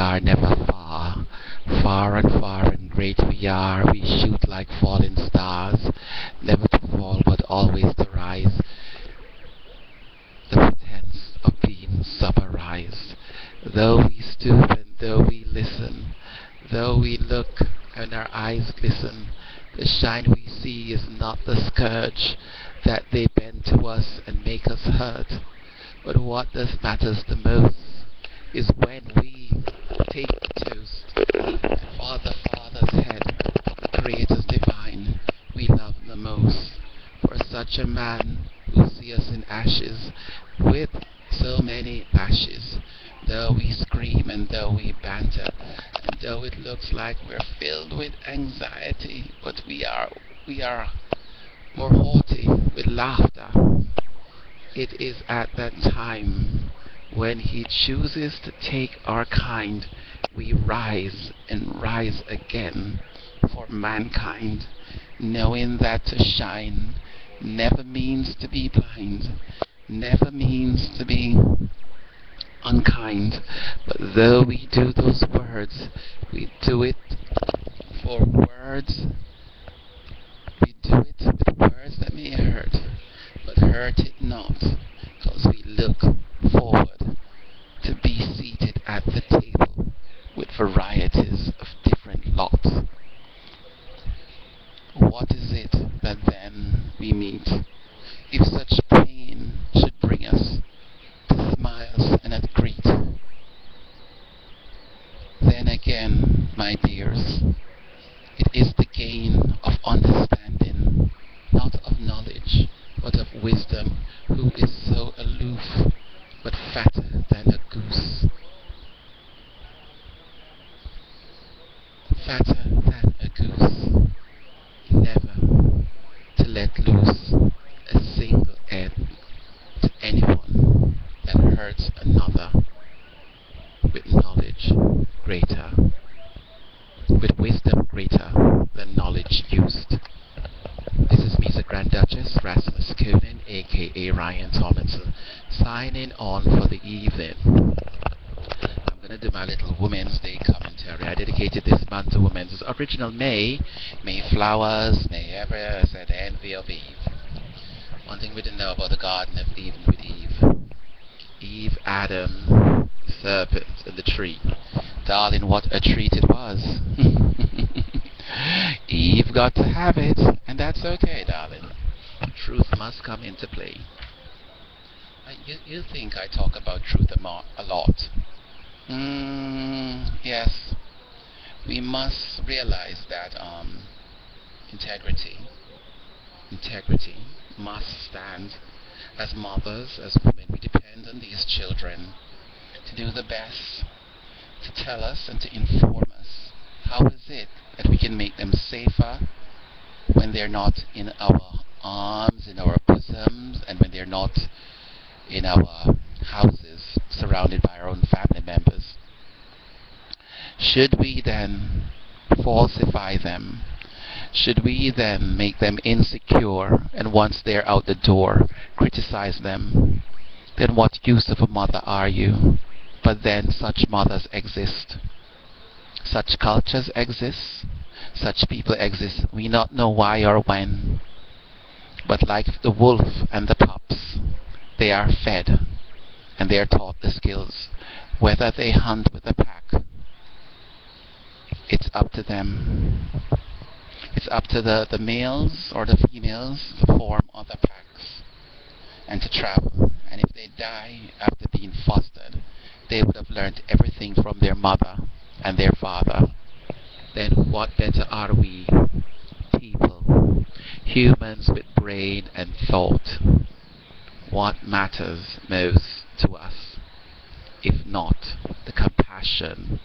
are never far. Far and far and great we are. We shoot like falling stars, never to fall but always to rise. The pretense of being summarized. Though we stoop and though we listen, though we look and our eyes glisten, the shine we see is not the scourge that they bend to us and make us hurt. But what does matters the most is when we take the toast. Father, Father's head, the Creator's divine, we love the most. For such a man who sees us in ashes, with so many ashes, though we scream and though we banter, and though it looks like we're filled with anxiety, but we are more haughty with laughter. It is at that time when he chooses to take our kind, we rise and rise again for mankind, knowing that to shine never means to be blind, never means to be unkind. But though we do those words, we do it for words. We do it with words that may hurt, but hurt it not, because we look forward to be seated at the table with varieties of different lots. What is it that then we meet? If such pain should bring us to smiles and at greet, then again, my dears, it is the gain of understanding, not of knowledge, but of wisdom, who is so aloof, but fatter than a goose. Fatter than a goose, never to let loose a single egg to anyone that hurts another, with knowledge greater, with wisdom greater than knowledge used. This is me, the Grand Duchess Rasmus Conan, aka Ryan Tomlinson, signing on for the evening. I'm going to do my little Women's Day commentary. I dedicated this month to women. It's original May flowers, may ever said envy of Eve. One thing we didn't know about the Garden of Eden with Eve. Eve, Adam, the serpent, and the tree. Darling, what a treat it was. Eve got to have it, and that's okay, darling. Truth must come into play. You think I talk about truth a lot. Yes. We must realize that integrity must stand. As mothers, as women, we depend on these children to do the best, to tell us and to inform us. How is it that we can make them safer when they're not in our arms, in our bosoms, and when they're not in our houses, surrounded by our own family members? Should we then falsify them? Should we then make them insecure, and once they're out the door, criticize them? Then what use of a mother are you? But then such mothers exist. Such cultures exist. Such people exist. We not know why or when. But like the wolf and the pups, they are fed, and they are taught the skills. Whether they hunt with a pack, it's up to them. It's up to the males or the females to form other packs and to travel. And if they die after being fostered, they would have learned everything from their mother and their father. Then what better are we, people, humans with brain and thought? What matters most to us, if not the compassion,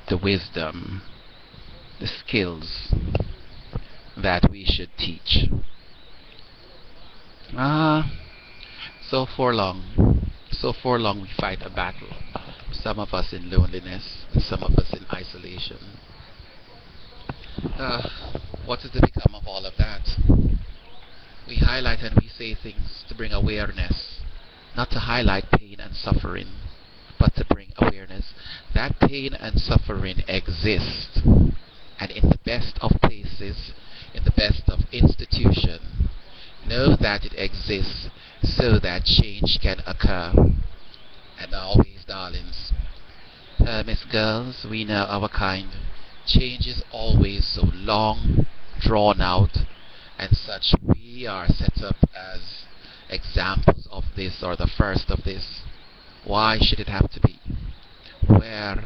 the wisdom, the skills that we should teach? So for long we fight a battle. Some of us in loneliness, and some of us in isolation. What is to become of all of that? We highlight and we say things to bring awareness, not to highlight pain and suffering. but to bring awareness that pain and suffering exist. And in the best of places, in the best of institution, know that it exists so that change can occur. And always, darlings, Miss Girls, we know our kind. Change is always so long, drawn out, and such. We are set up as examples of this or the first of this. Why should it have to be? Where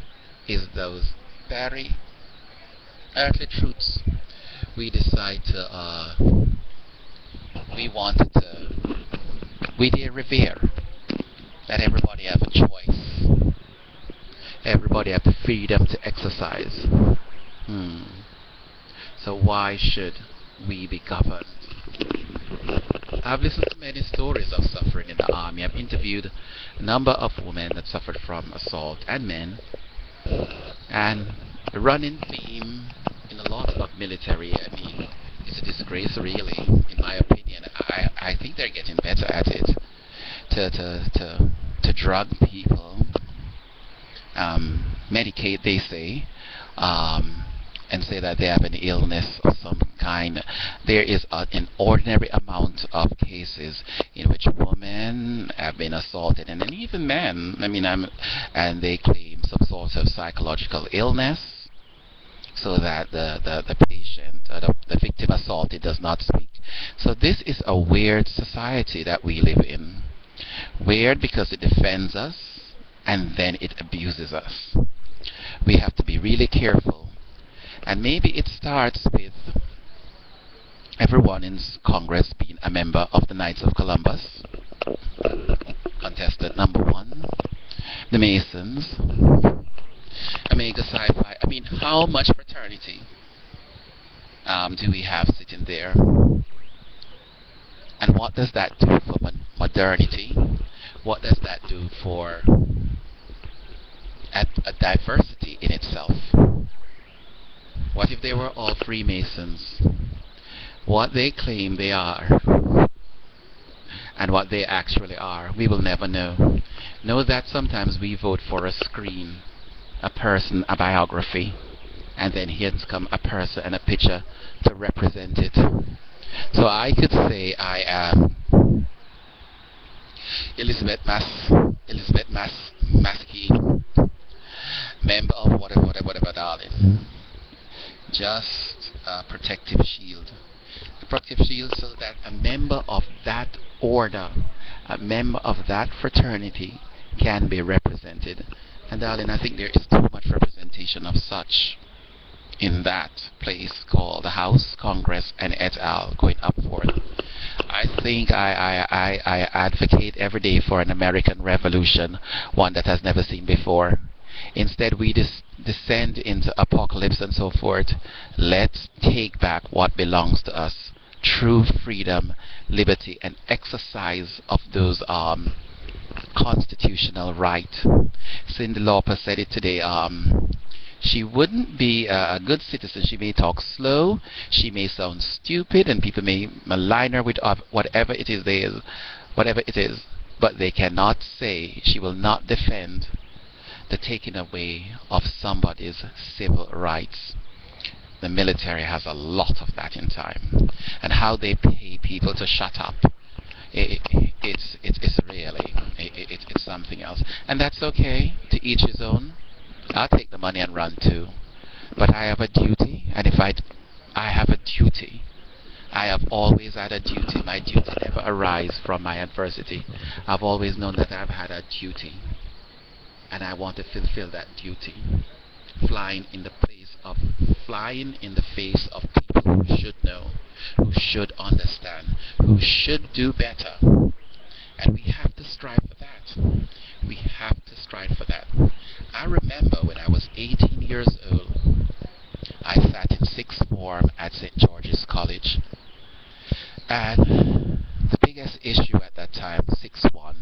is those very earthly truths we decide to, we wanted to, we dare revere that everybody have a choice. Everybody have the freedom to exercise. So why should we be governed? I've listened to many stories of suffering in the army. I've interviewed a number of women that suffered from assault and men. And the running theme in a lot of military, I mean, it's a disgrace really, in my opinion. I think they're getting better at it. To drug people, medicate, they say, and say that they have an illness of some kind. There is an ordinary amount of cases in which women have been assaulted, and then even men. I mean, and they claim some sort of psychological illness, so that the patient, the victim assaulted, does not speak. So this is a weird society that we live in. Weird because it defends us and then it abuses us. We have to be really careful. And maybe it starts with everyone in Congress being a member of the Knights of Columbus. Contestant number 1. The Masons. Omega Psi Phi. I mean, how much fraternity do we have sitting there? And what does that do for modernity? What does that do for a diversity in itself? What if they were all Freemasons? What they claim they are and what they actually are, we will never know. Know that sometimes we vote for a screen, a person, a biography, and then here comes a person and a picture to represent it. So I could say I am Elizabeth Maskey, member of whatever, darling. Just a protective shield. A protective shield so that a member of that order, a member of that fraternity can be represented. And darling, I think there is too much representation of such in that place called the House, Congress, and et al. Going up forth. I think I advocate every day for an American revolution, one that has never seen before. Instead, we descend into apocalypse and so forth. Let's take back what belongs to us. True freedom, liberty, and exercise of those constitutional rights. Cyndi Lauper said it today. She wouldn't be a good citizen. She may talk slow, she may sound stupid, and people may malign her with whatever it is, but they cannot say, she will not defend the taking away of somebody's civil rights. The military has a lot of that in time, and how they pay people to shut up. It's really it's something else, and that's okay. To each his own. I'll take the money and run too, but I have a duty, and if I have a duty, I have always had a duty. My duty never arises from my adversity. I've always known that I've had a duty, and I want to fulfill that duty. Flying in the face of people who should know, who should understand, who should do better. And we have to strive for that. We have to strive for that. I remember when I was 18 years old, I sat in sixth form at St. George's College. And the biggest issue at that time, 6-1,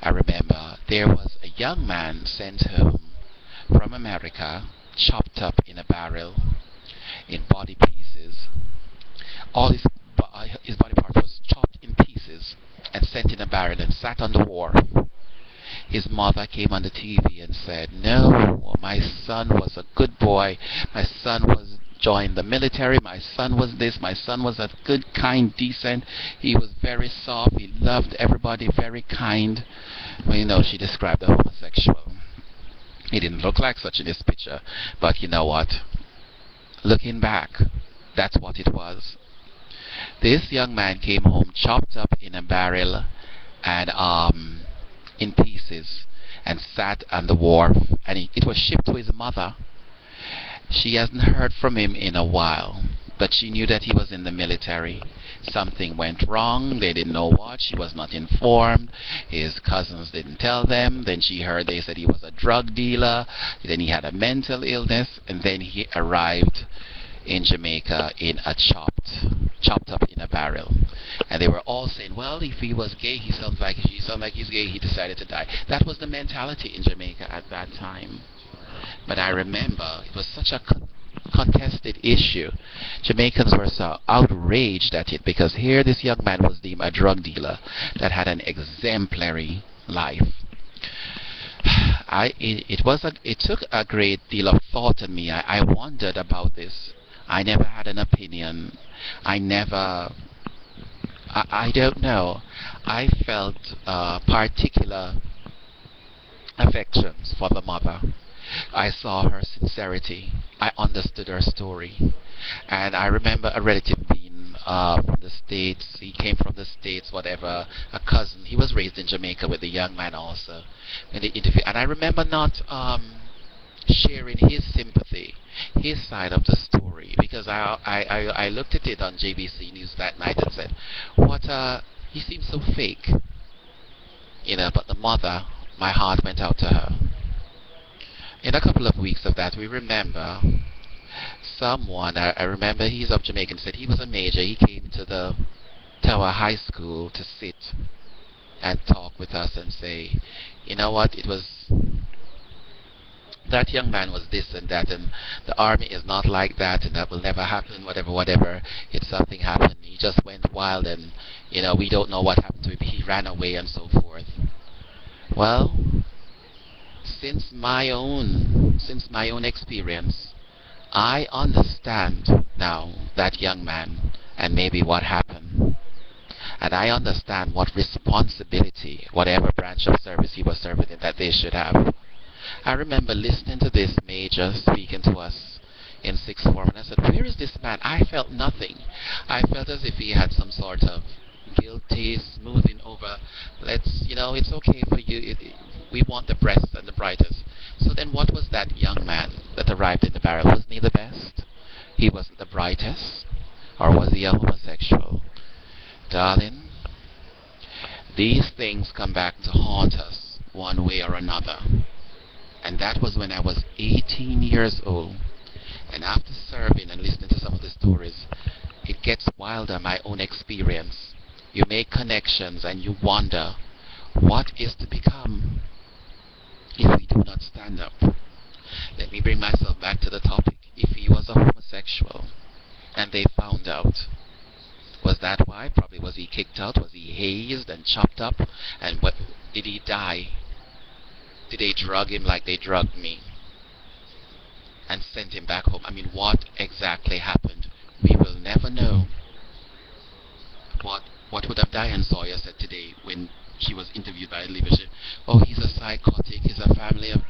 I remember there was a young man sent home from America, chopped up in a barrel, in body pieces. All his body part was chopped in pieces and sent in a barrel and sat on the wharf. his mother came on the TV and said, no, my son was a good boy, my son was joined the military, my son was this, my son was a good, kind, decent, he was very soft, he loved everybody, very kind. Well, she described a homosexual. He didn't look like such in this picture, but you know what? Looking back, that's what it was. This young man came home chopped up in a barrel and in pieces, and sat on the wharf, and it was shipped to his mother. She hasn't heard from him in a while, but she knew that he was in the military. Something went wrong, they didn't know what, she was not informed, his cousins didn't tell them, then she heard they said he was a drug dealer, then he had a mental illness, and then he arrived in Jamaica in a chopped up in a barrel. And they were all saying, well, if he was gay, he sounds like he's gay, he decided to die. That was the mentality in Jamaica at that time. But I remember it was such a contested issue. Jamaicans were so outraged at it because here this young man was deemed a drug dealer that had an exemplary life. It took a great deal of thought in me. I wondered about this. I never had an opinion. I don't know. I felt particular affections for the mother. I saw her sincerity. I understood her story. And I remember a relative being from the States. He came from the States, whatever, a cousin. He was raised in Jamaica with the young man also. In the interview. And I remember not sharing his sympathy, his side of the story, because I looked at it on JBC News that night and said, he seems so fake. But the mother, my heart went out to her. In a couple of weeks of that, we remember someone, I remember he's of Jamaican, said he was a major. He came to our high school to sit and talk with us and say, you know what, it was, that young man was this and that, and the army is not like that, and that will never happen, whatever. If something happened, he just went wild, and, we don't know what happened to him. He ran away and so forth. Well, since my own experience, I understand now that young man and maybe what happened. And I understand what responsibility, whatever branch of service he was serving in, that they should have. I remember listening to this major speaking to us in sixth form, and I said, where is this man? I felt nothing. I felt as if he had some sort of guilty smoothing over. It's okay for you. We want the best and the brightest. So then what was that young man that arrived in the barrel? Wasn't he the best? He wasn't the brightest? Or was he a homosexual? Darling, these things come back to haunt us one way or another. And that was when I was 18 years old. And after serving and listening to some of the stories, it gets wilder, my own experience. You make connections and you wonder what is to become if we do not stand up. Let me bring myself back to the topic. If he was a homosexual and they found out, was that why? Probably was he kicked out? Was he hazed and chopped up? And what, did he die? Did they drug him like they drugged me and sent him back home? I mean, what exactly happened? We will never know. What would have Diane Sawyer said today when she was interviewed by leadership? Oh, he's a psychotic, he's a family of...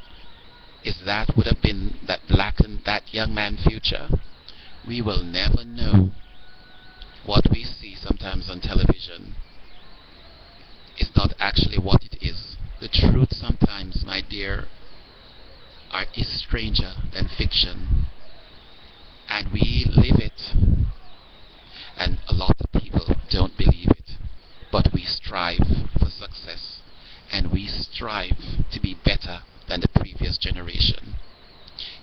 Is that would have been that blackened that young man's future? We will never know. What we see sometimes on television is not actually what it is. The truth sometimes, my dear, is stranger than fiction. And we live it. And a lot of people don't believe it. But we strive for success. And we strive to be better than the previous generation.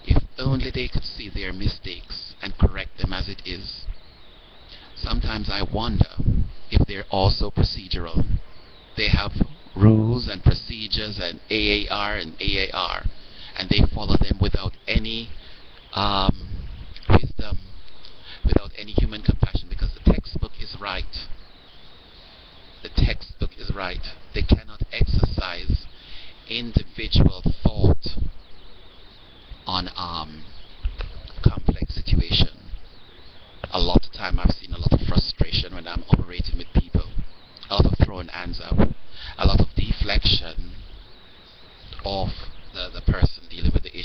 If only they could see their mistakes and correct them as it is. Sometimes I wonder if they're also procedural. They have rules and procedures and AAR and AAR, and they follow them without any wisdom, without any human compassion, because the textbook is right. The textbook is right. They cannot exercise in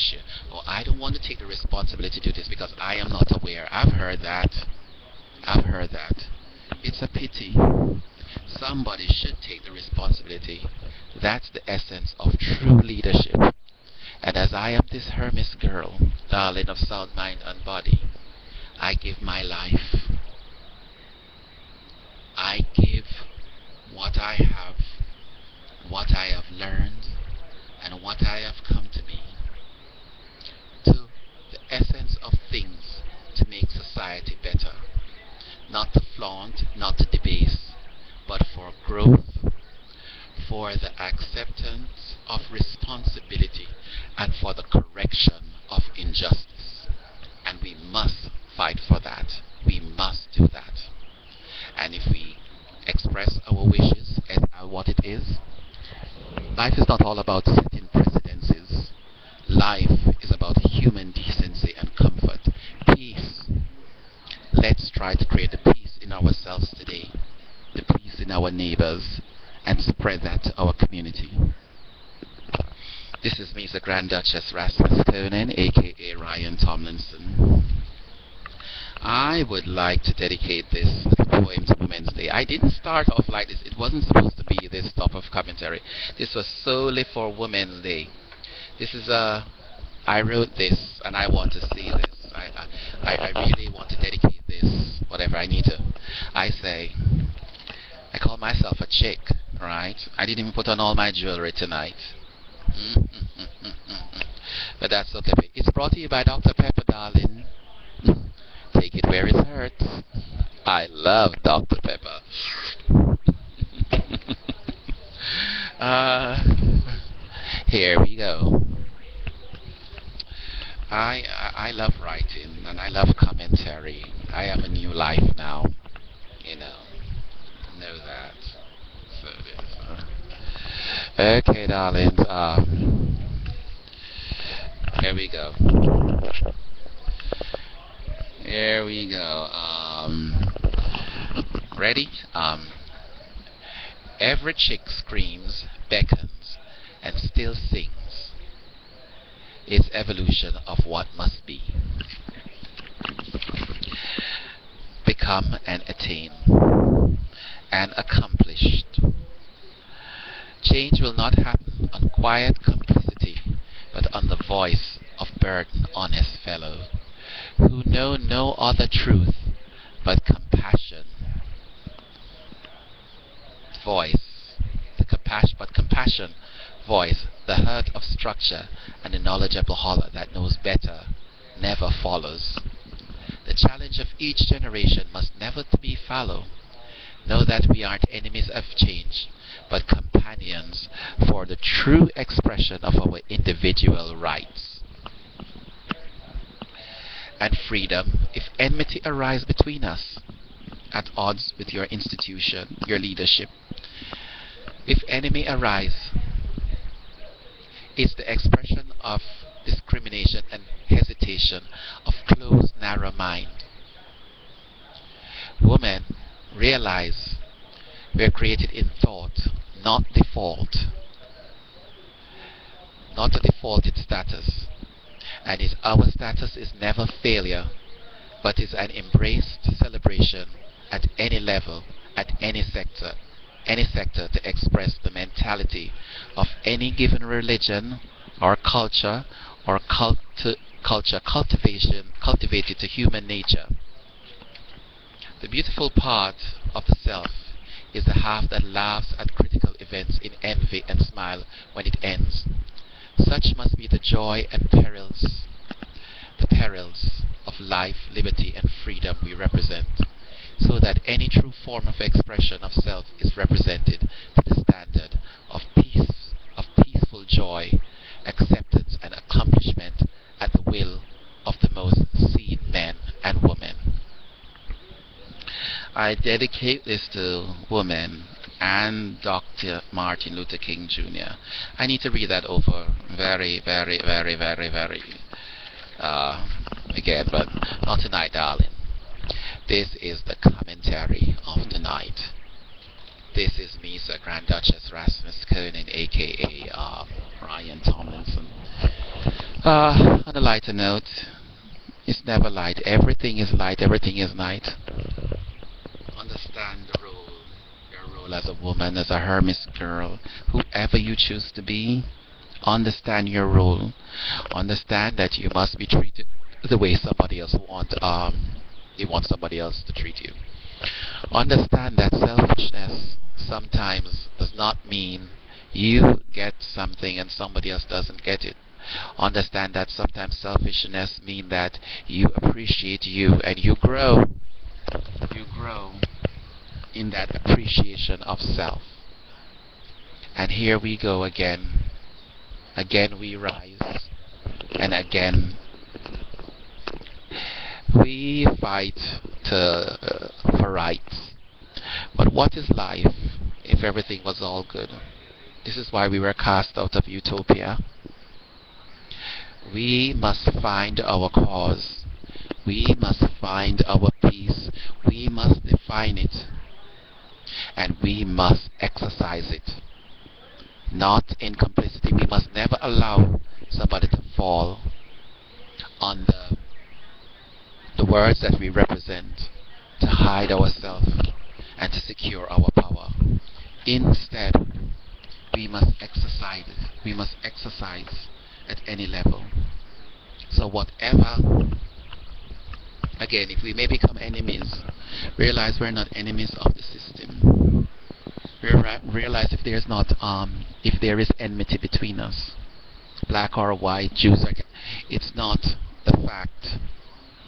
issue. Or I don't want to take the responsibility to do this because I am not aware. I've heard that. I've heard that. It's a pity. Somebody should take the responsibility. That's the essence of true leadership. And as I am this Hermes girl, darling of sound mind and body, I give my life. I give what I have, what I have learned, and what I have come to be, to the essence of things to make society better. Not to flaunt, not to debase, but for growth, for the acceptance of responsibility, and for the correction of injustice. And we must fight for that. We must do that. And if we express our wishes as what it is, life is not all about setting precedences. Life is about human decency and comfort. Peace. Let's try to create the peace in ourselves today, the peace in our neighbors, and spread that to our community. This is me, the Grand Duchess Rasmus Conan, aka Ryan Tomlinson. I would like to dedicate this little poem to Women's Day. I didn't start off like this. It wasn't supposed to be this type of commentary. This was solely for Women's Day. This is I wrote this and I want to see this. I really want to dedicate this. Whatever I need to. I call myself a chick, right? I didn't even put on all my jewelry tonight. But that's okay. It's brought to you by Dr. Pepper, darling. Take it where it hurts. I love Dr. Pepper. Here we go. I love writing and I love commentary. I have a new life now. Know that. So okay, darlings. Here we go. Here we go. Ready? Every chick screams, beckons, and still sings. Its evolution of what must be. Become and attain. And accomplished. Change will not happen on quiet complicity, but on the voice of burdened, honest fellow, who know no other truth but compassion. Voice, compassion, voice, the hurt of structure, and the knowledgeable holler that knows better, never follows. The challenge of each generation must never be fallow. Know that we aren't enemies of change, but companions for the true expression of our individual rights and freedom. If enmity arise between us, at odds with your institution, your leadership, if enemy arise, it's the expression of discrimination and hesitation, of closed, narrow mind. Women, realize we're created in thought, not default. Not a defaulted status. And our status is never failure, but is an embraced celebration at any level, at any sector to express the mentality of any given religion or culture cultivated to human nature. The beautiful part of the self is the half that laughs at critical events in envy and smile when it ends. Such must be the joy and perils of life, liberty, and freedom we represent, so that any true form of expression of self is represented to the standard of peace, of peaceful joy, acceptance, and accomplishment at the will of the most seen men and women. I dedicate this to women and Dr. Martin Luther King Jr. I need to read that over very, very, very, very, very again, but not tonight, darling. This is the commentary of the night. This is me, Sir Grand Duchess Rasmus Conan, aka Ryan Tomlinson. On a lighter note, it's never light. Everything is light, everything is night. Understand the role, your role as a woman, as a Hermes girl, whoever you choose to be. Understand your role. Understand that you must be treated the way somebody else you want somebody else to treat you. Understand that selfishness sometimes does not mean you get something and somebody else doesn't get it. Understand that sometimes selfishness means that you appreciate you and you grow. You grow in that appreciation of self. And here we go again. Again we rise. And again we fight for rights. But what is life if everything was all good? This is why we were cast out of utopia. We must find our cause. We must find our peace. We must define it. And we must exercise it. Not in complicity. We must never allow somebody to fall under the words that we represent, to hide ourselves and to secure our power. Instead, we must exercise it. We must exercise at any level. So whatever, again, if we may become enemies, realize we're not enemies of the system. Realize if there is enmity between us, black or white, Jews or it's not the fact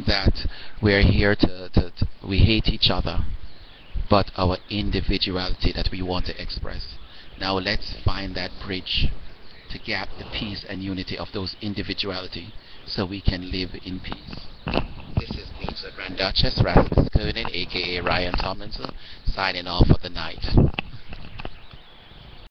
that we're here we hate each other, but our individuality that we want to express. Now let's find that bridge to gap the peace and unity of those individuality so we can live in peace. This is Pizza Grand Duchess Rasmus Koenig, aka Ryan Tomlinson, signing off for the night.